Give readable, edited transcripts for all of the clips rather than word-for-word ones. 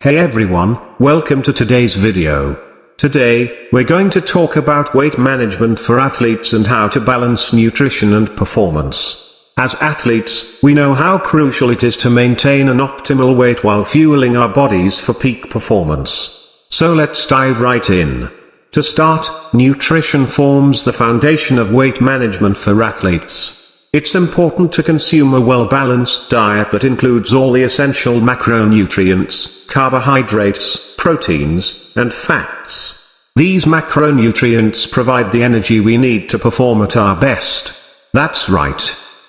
Hey everyone, welcome to today's video. Today, we're going to talk about weight management for athletes and how to balance nutrition and performance. As athletes, we know how crucial it is to maintain an optimal weight while fueling our bodies for peak performance. So let's dive right in. To start, nutrition forms the foundation of weight management for athletes. It's important to consume a well-balanced diet that includes all the essential macronutrients, carbohydrates, proteins, and fats. These macronutrients provide the energy we need to perform at our best. That's right.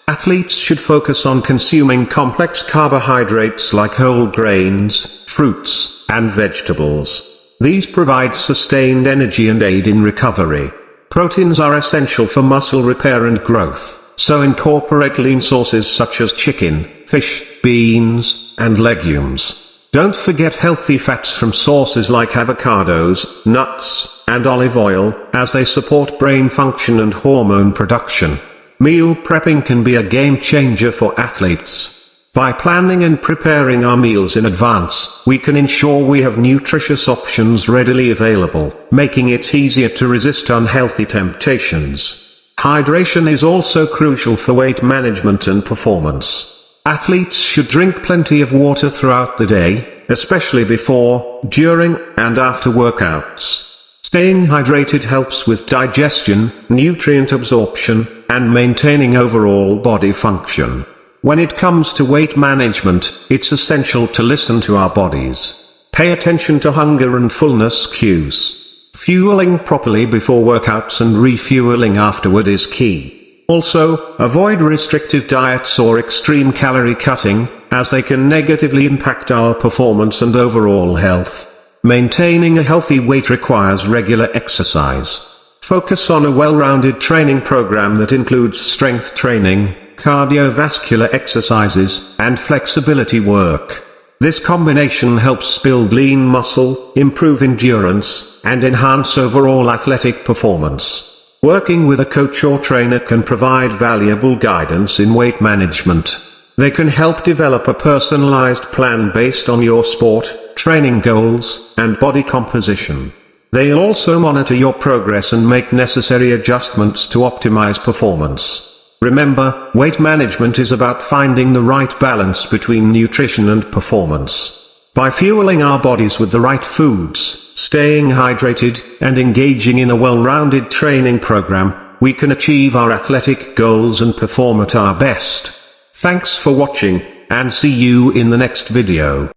Athletes should focus on consuming complex carbohydrates like whole grains, fruits, and vegetables. These provide sustained energy and aid in recovery. Proteins are essential for muscle repair and growth. So incorporate lean sources such as chicken, fish, beans, and legumes. Don't forget healthy fats from sources like avocados, nuts, and olive oil, as they support brain function and hormone production. Meal prepping can be a game changer for athletes. By planning and preparing our meals in advance, we can ensure we have nutritious options readily available, making it easier to resist unhealthy temptations. Hydration is also crucial for weight management and performance. Athletes should drink plenty of water throughout the day, especially before, during, and after workouts. Staying hydrated helps with digestion, nutrient absorption, and maintaining overall body function. When it comes to weight management, it's essential to listen to our bodies. Pay attention to hunger and fullness cues. Fueling properly before workouts and refueling afterward is key. Also, avoid restrictive diets or extreme calorie cutting, as they can negatively impact our performance and overall health. Maintaining a healthy weight requires regular exercise. Focus on a well-rounded training program that includes strength training, cardiovascular exercises, and flexibility work. This combination helps build lean muscle, improve endurance, and enhance overall athletic performance. Working with a coach or trainer can provide valuable guidance in weight management. They can help develop a personalized plan based on your sport, training goals, and body composition. They'll also monitor your progress and make necessary adjustments to optimize performance. Remember, weight management is about finding the right balance between nutrition and performance. By fueling our bodies with the right foods, staying hydrated, and engaging in a well-rounded training program, we can achieve our athletic goals and perform at our best. Thanks for watching, and see you in the next video.